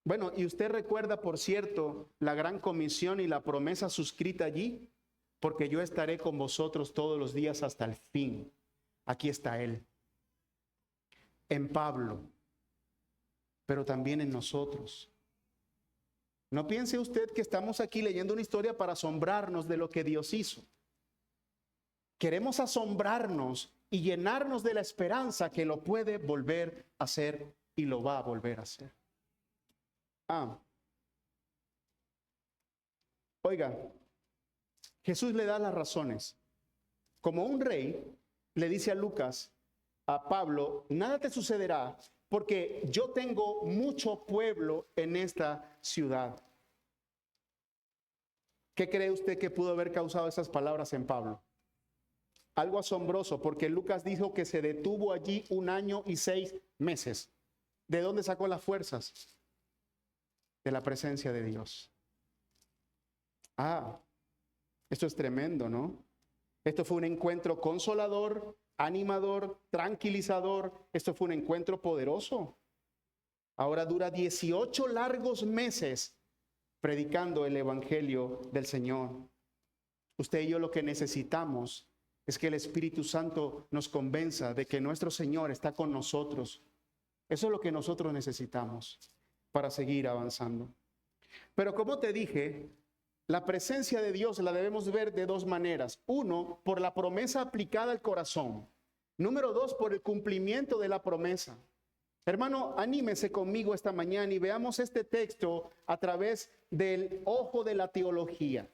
Speaker 1: Bueno, y usted recuerda, por cierto, la gran comisión y la promesa suscrita allí, porque yo estaré con vosotros todos los días hasta el fin. Aquí está Él, en Pablo, pero también en nosotros. No piense usted que estamos aquí leyendo una historia para asombrarnos de lo que Dios hizo. Queremos asombrarnos y llenarnos de la esperanza que lo puede volver a hacer y lo va a volver a hacer. Oiga, Jesús le da las razones. Como un rey, le dice a Lucas, a Pablo, nada te sucederá porque yo tengo mucho pueblo en esta ciudad. ¿Qué cree usted que pudo haber causado esas palabras en Pablo? Algo asombroso, porque Lucas dijo que se detuvo allí 1 año y 6 meses. ¿De dónde sacó las fuerzas? De la presencia de Dios. Esto es tremendo, ¿no? Esto fue un encuentro consolador, animador, tranquilizador. Esto fue un encuentro poderoso. Ahora dura 18 largos meses predicando el evangelio del Señor. Usted y yo lo que necesitamos es que el Espíritu Santo nos convenza de que nuestro Señor está con nosotros. Eso es lo que nosotros necesitamos para seguir avanzando. Pero como te dije, la presencia de Dios la debemos ver de 2 maneras. 1, por la promesa aplicada al corazón. Número 2, por el cumplimiento de la promesa. Hermano, anímese conmigo esta mañana y veamos este texto a través del ojo de la teología.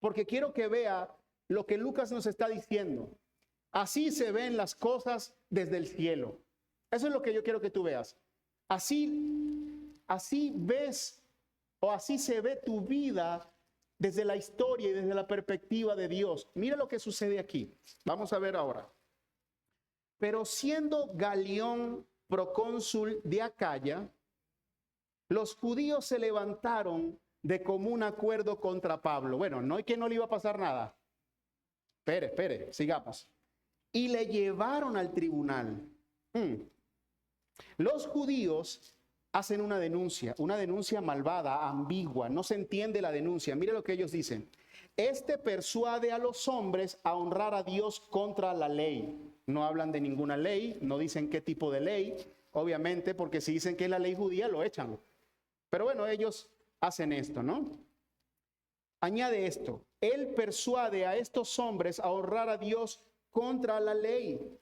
Speaker 1: Porque quiero que vea lo que Lucas nos está diciendo. Así se ven las cosas desde el cielo. Eso es lo que yo quiero que tú veas. Así ves o así se ve tu vida desde la historia y desde la perspectiva de Dios. Mira lo que sucede aquí. Vamos a ver ahora. Pero siendo Galión procónsul de Acaya, los judíos se levantaron de común acuerdo contra Pablo. Bueno, no es que no le iba a pasar nada. Espere, sigamos. Y le llevaron al tribunal. Los judíos hacen una denuncia malvada, ambigua, no se entiende la denuncia. Mire lo que ellos dicen. Este persuade a los hombres a honrar a Dios contra la ley. No hablan de ninguna ley, no dicen qué tipo de ley, obviamente, porque si dicen que es la ley judía, lo echan. Pero bueno, ellos hacen esto, ¿no? Añade esto, él persuade a estos hombres a honrar a Dios contra la ley.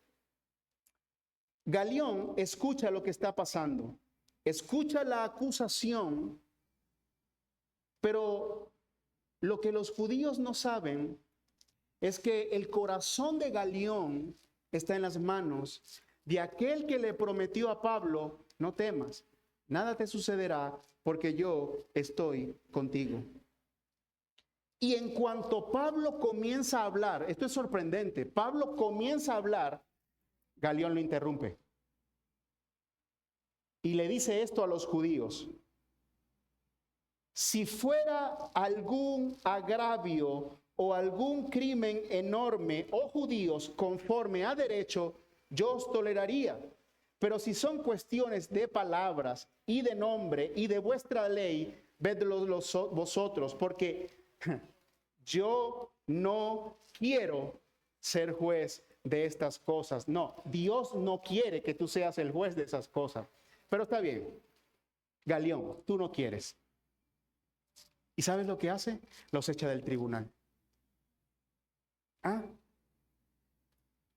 Speaker 1: Galión escucha lo que está pasando, escucha la acusación, pero lo que los judíos no saben es que el corazón de Galión está en las manos de aquel que le prometió a Pablo, no temas, nada te sucederá porque yo estoy contigo. Y en cuanto Pablo comienza a hablar, esto es sorprendente, Pablo comienza a hablar, Galión lo interrumpe. Y le dice esto a los judíos. Si fuera algún agravio o algún crimen enorme, oh judíos, conforme a derecho, yo os toleraría. Pero si son cuestiones de palabras y de nombre y de vuestra ley, vedlo vosotros, porque yo no quiero ser juez de estas cosas. No, Dios no quiere que tú seas el juez de esas cosas. Pero está bien, Galión, tú no quieres. ¿Y sabes lo que hace? Los echa del tribunal.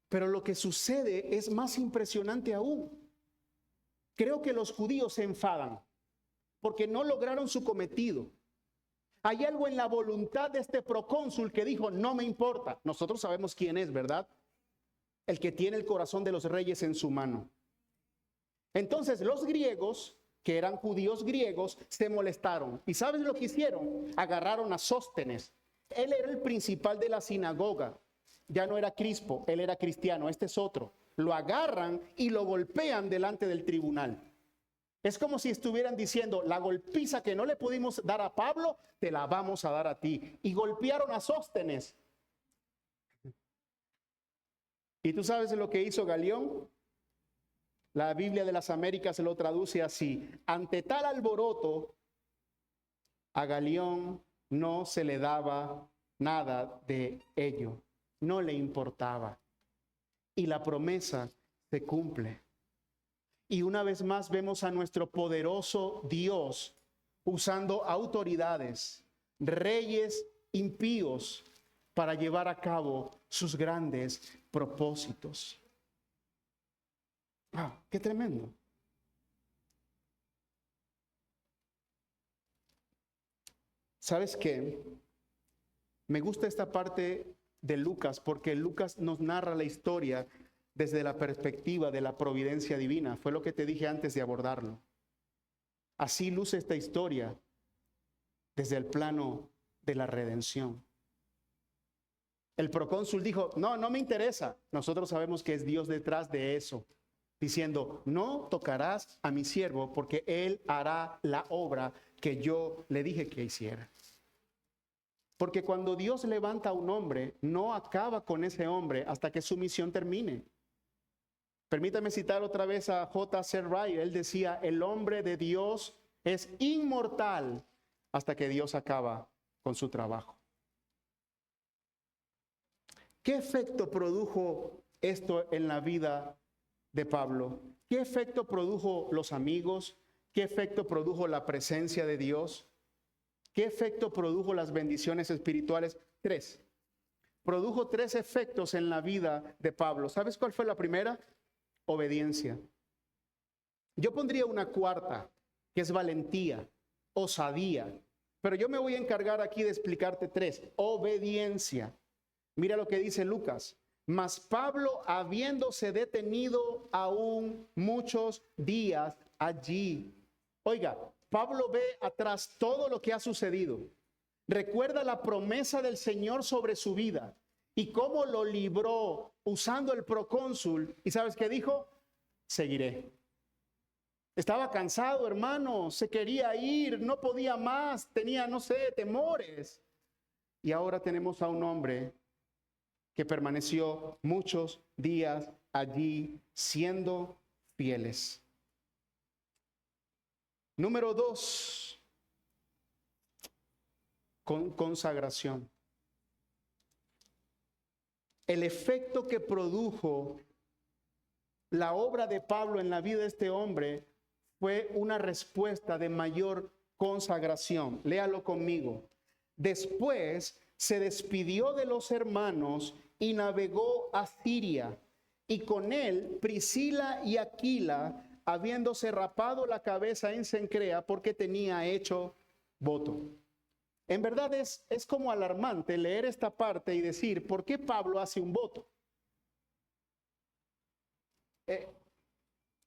Speaker 1: Pero lo que sucede es más impresionante aún. Creo que los judíos se enfadan porque no lograron su cometido. Hay algo en la voluntad de este procónsul que dijo, no me importa. Nosotros sabemos quién es, ¿verdad? El que tiene el corazón de los reyes en su mano. Entonces los griegos, que eran judíos griegos, se molestaron. ¿Y sabes lo que hicieron? Agarraron a Sóstenes. Él era el principal de la sinagoga. Ya no era Crispo, él era cristiano, este es otro. Lo agarran y lo golpean delante del tribunal. Es como si estuvieran diciendo, la golpiza que no le pudimos dar a Pablo, te la vamos a dar a ti. Y golpearon a Sóstenes. ¿Y tú sabes lo que hizo Galión? La Biblia de las Américas se lo traduce así: ante tal alboroto, a Galión no se le daba nada de ello, no le importaba. Y la promesa se cumple. Y una vez más vemos a nuestro poderoso Dios usando autoridades, reyes impíos, para llevar a cabo sus grandes propósitos. ¡Wow! ¡Qué tremendo! ¿Sabes qué? Me gusta esta parte de Lucas porque Lucas nos narra la historia desde la perspectiva de la providencia divina. Fue lo que te dije antes de abordarlo. Así luce esta historia desde el plano de la redención. El procónsul dijo: no me interesa. Nosotros sabemos que es Dios detrás de eso, diciendo: no tocarás a mi siervo porque él hará la obra que yo le dije que hiciera. Porque cuando Dios levanta a un hombre, no acaba con ese hombre hasta que su misión termine. Permítame citar otra vez a J.C. Ryle. Él decía: el hombre de Dios es inmortal hasta que Dios acaba con su trabajo. ¿Qué efecto produjo esto en la vida de Pablo? ¿Qué efecto produjo los amigos? ¿Qué efecto produjo la presencia de Dios? ¿Qué efecto produjo las bendiciones espirituales? 3. Produjo 3 efectos en la vida de Pablo. ¿Sabes cuál fue la primera? Obediencia. Yo pondría una cuarta, que es valentía, osadía. Pero yo me voy a encargar aquí de explicarte 3. Obediencia. Mira lo que dice Lucas: mas Pablo, habiéndose detenido aún muchos días allí. Oiga, Pablo ve atrás todo lo que ha sucedido. Recuerda la promesa del Señor sobre su vida y cómo lo libró usando el procónsul. ¿Y sabes qué dijo? Seguiré. Estaba cansado, hermano, se quería ir, no podía más, tenía, temores. Y ahora tenemos a un hombre que permaneció muchos días allí siendo fieles. Número 2, consagración. El efecto que produjo la obra de Pablo en la vida de este hombre fue una respuesta de mayor consagración. Léalo conmigo. Después se despidió de los hermanos y navegó a Siria, y con él Priscila y Aquila, habiéndose rapado la cabeza en Cencrea porque tenía hecho voto. En verdad es como alarmante leer esta parte y decir: ¿por qué Pablo hace un voto?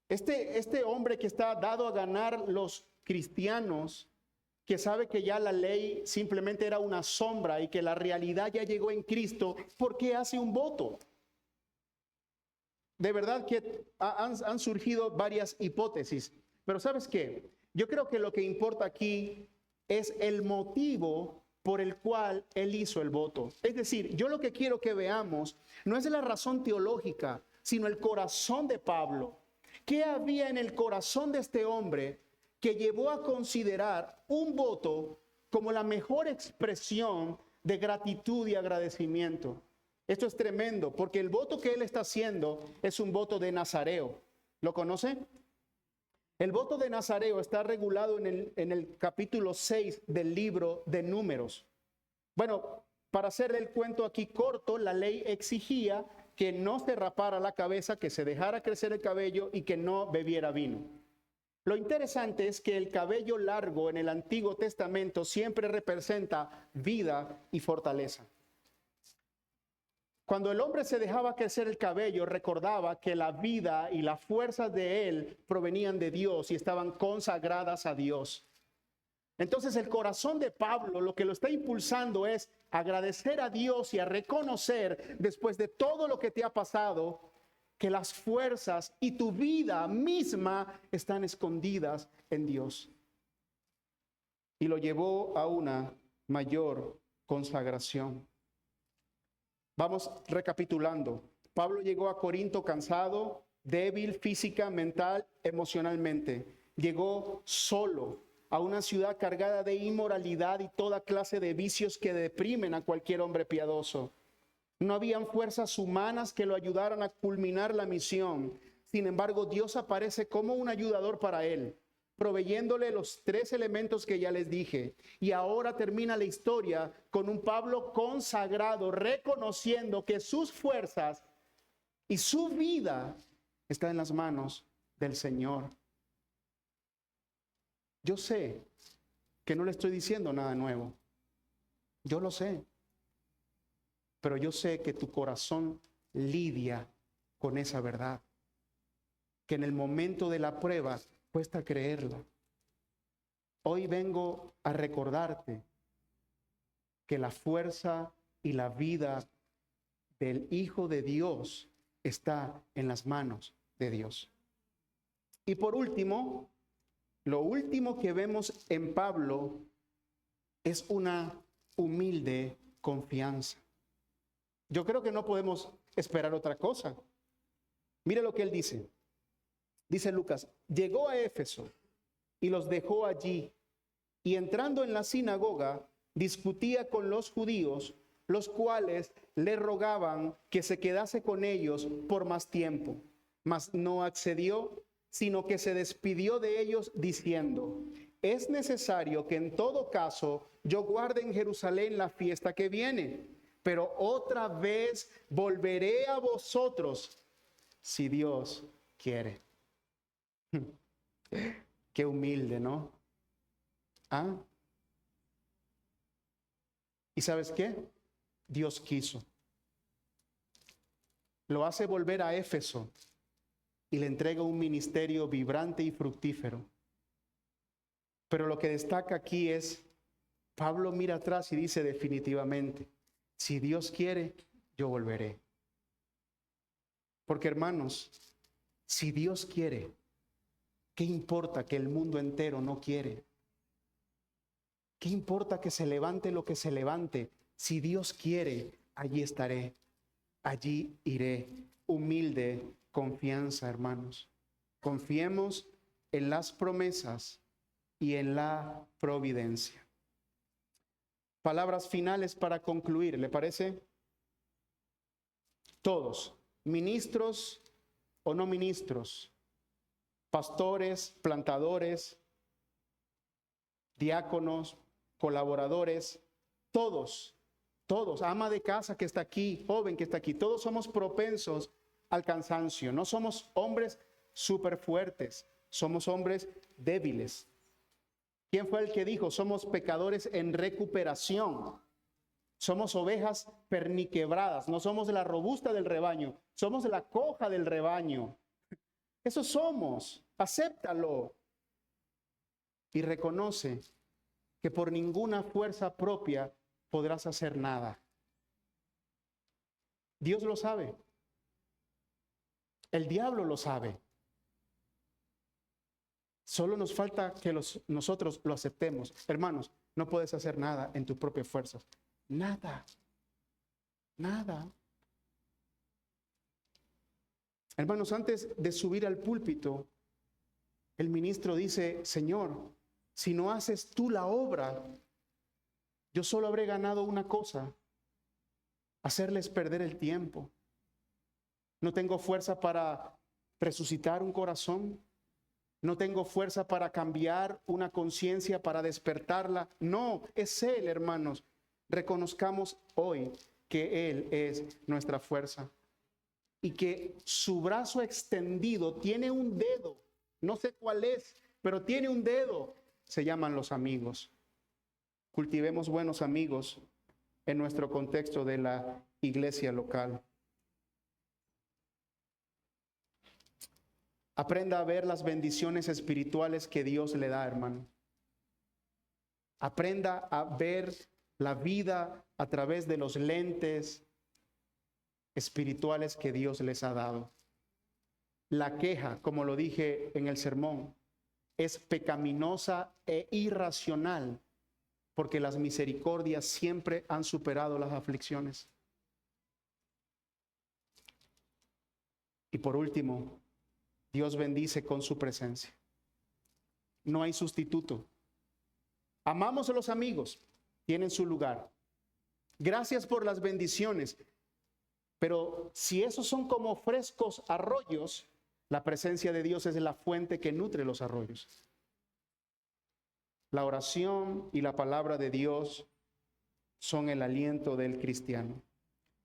Speaker 1: Este hombre que está dado a ganar los cristianos, que sabe que ya la ley simplemente era una sombra y que la realidad ya llegó en Cristo, ¿por qué hace un voto? De verdad que han surgido varias hipótesis, pero ¿sabes qué? Yo creo que lo que importa aquí es el motivo por el cual él hizo el voto. Es decir, yo lo que quiero que veamos no es la razón teológica, sino el corazón de Pablo. ¿Qué había en el corazón de este hombre que llevó a considerar un voto como la mejor expresión de gratitud y agradecimiento? Esto es tremendo, porque el voto que él está haciendo es un voto de Nazareo. ¿Lo conoce? El voto de Nazareo está regulado en el capítulo 6 del libro de Números. Bueno, para hacer el cuento aquí corto, la ley exigía que no se rapara la cabeza, que se dejara crecer el cabello y que no bebiera vino. Lo interesante es que el cabello largo en el Antiguo Testamento siempre representa vida y fortaleza. Cuando el hombre se dejaba crecer el cabello, recordaba que la vida y las fuerzas de él provenían de Dios y estaban consagradas a Dios. Entonces el corazón de Pablo lo que lo está impulsando es agradecer a Dios y a reconocer, después de todo lo que te ha pasado, que las fuerzas y tu vida misma están escondidas en Dios. Y lo llevó a una mayor consagración. Vamos recapitulando. Pablo llegó a Corinto cansado, débil física, mental, emocionalmente. Llegó solo a una ciudad cargada de inmoralidad y toda clase de vicios que deprimen a cualquier hombre piadoso. No habían fuerzas humanas que lo ayudaran a culminar la misión. Sin embargo, Dios aparece como un ayudador para él, proveyéndole los 3 elementos que ya les dije. Y ahora termina la historia con un Pablo consagrado, reconociendo que sus fuerzas y su vida está en las manos del Señor. Yo sé que no le estoy diciendo nada nuevo. Yo lo sé. Pero yo sé que tu corazón lidia con esa verdad. Que en el momento de la prueba cuesta creerla. Hoy vengo a recordarte que la fuerza y la vida del Hijo de Dios está en las manos de Dios. Y por último, lo último que vemos en Pablo es una humilde confianza. Yo creo que no podemos esperar otra cosa. Mire lo que él dice. Dice Lucas, llegó a Éfeso y los dejó allí, y entrando en la sinagoga, discutía con los judíos, los cuales le rogaban que se quedase con ellos por más tiempo. Mas no accedió, sino que se despidió de ellos diciendo, es necesario que en todo caso yo guarde en Jerusalén la fiesta que viene, pero otra vez volveré a vosotros, si Dios quiere. Qué humilde, ¿no? ¿Ah? ¿Y sabes qué? Dios quiso. Lo hace volver a Éfeso y le entrega un ministerio vibrante y fructífero. Pero lo que destaca aquí es, Pablo mira atrás y dice definitivamente, si Dios quiere, yo volveré. Porque hermanos, si Dios quiere, ¿qué importa que el mundo entero no quiere? ¿Qué importa que se levante lo que se levante? Si Dios quiere, allí estaré, allí iré. Humilde confianza, hermanos. Confiemos en las promesas y en la providencia. Palabras finales para concluir, ¿le parece? Todos, ministros o no ministros, pastores, plantadores, diáconos, colaboradores, todos, ama de casa que está aquí, joven que está aquí, todos somos propensos al cansancio. No somos hombres súper fuertes, somos hombres débiles. ¿Quién fue el que dijo? Somos pecadores en recuperación. Somos ovejas perniquebradas, no somos la robusta del rebaño, somos la coja del rebaño. Eso somos, acéptalo. Y reconoce que por ninguna fuerza propia podrás hacer nada. Dios lo sabe. El diablo lo sabe. Solo nos falta que nosotros lo aceptemos. Hermanos, no puedes hacer nada en tus propias fuerzas. Nada. Nada. Hermanos, antes de subir al púlpito, el ministro dice, Señor, si no haces tú la obra, yo solo habré ganado una cosa, hacerles perder el tiempo. No tengo fuerza para resucitar un corazón. No tengo fuerza para cambiar una conciencia, para despertarla. No, es Él, hermanos. Reconozcamos hoy que Él es nuestra fuerza. Y que su brazo extendido tiene un dedo. No sé cuál es, pero tiene un dedo. Se llaman los amigos. Cultivemos buenos amigos en nuestro contexto de la iglesia local. Aprenda a ver las bendiciones espirituales que Dios le da, hermano. Aprenda a ver la vida a través de los lentes espirituales que Dios les ha dado. La queja, como lo dije en el sermón, es pecaminosa e irracional, porque las misericordias siempre han superado las aflicciones. Y por último, Dios bendice con su presencia. No hay sustituto. Amamos a los amigos, tienen su lugar. Gracias por las bendiciones. Pero si esos son como frescos arroyos, la presencia de Dios es la fuente que nutre los arroyos. La oración y la palabra de Dios son el aliento del cristiano.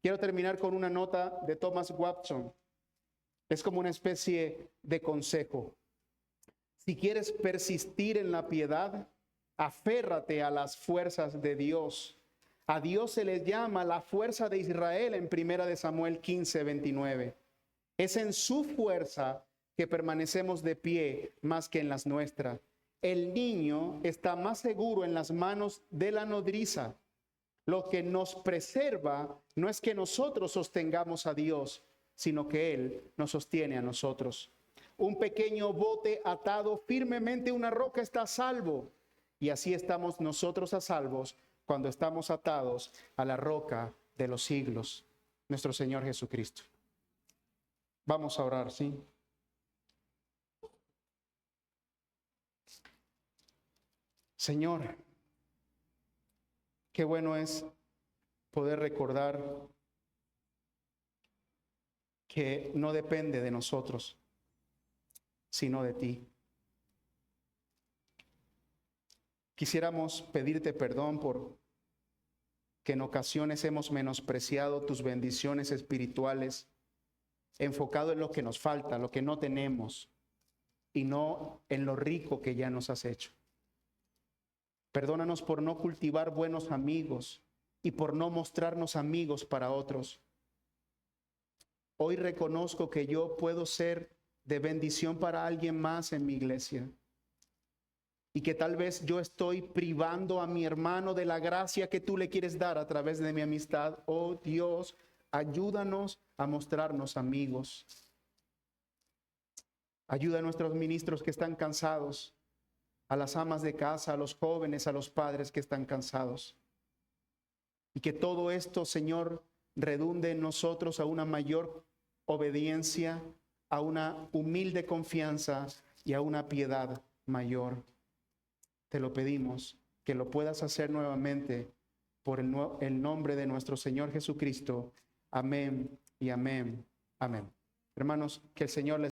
Speaker 1: Quiero terminar con una nota de Thomas Watson. Es como una especie de consejo. Si quieres persistir en la piedad, aférrate a las fuerzas de Dios. A Dios se le llama la fuerza de Israel en 1 Samuel 15:29. Es en su fuerza que permanecemos de pie más que en las nuestras. El niño está más seguro en las manos de la nodriza. Lo que nos preserva no es que nosotros sostengamos a Dios, sino que Él nos sostiene a nosotros. Un pequeño bote atado firmemente a una roca está a salvo. Y así estamos nosotros a salvos cuando estamos atados a la roca de los siglos, nuestro Señor Jesucristo. Vamos a orar, ¿sí? Señor, qué bueno es poder recordar que no depende de nosotros, sino de ti. Quisiéramos pedirte perdón por que en ocasiones hemos menospreciado tus bendiciones espirituales, enfocado en lo que nos falta, lo que no tenemos, y no en lo rico que ya nos has hecho. Perdónanos por no cultivar buenos amigos y por no mostrarnos amigos para otros. Hoy reconozco que yo puedo ser de bendición para alguien más en mi iglesia. Y que tal vez yo estoy privando a mi hermano de la gracia que tú le quieres dar a través de mi amistad. Oh Dios, ayúdanos a mostrarnos amigos. Ayuda a nuestros ministros que están cansados, a las amas de casa, a los jóvenes, a los padres que están cansados. Y que todo esto, Señor, redunde en nosotros a una mayor obediencia, a una humilde confianza y a una piedad mayor. Te lo pedimos, que lo puedas hacer nuevamente por el nombre de nuestro Señor Jesucristo. Amén y amén. Amén. Hermanos, que el Señor les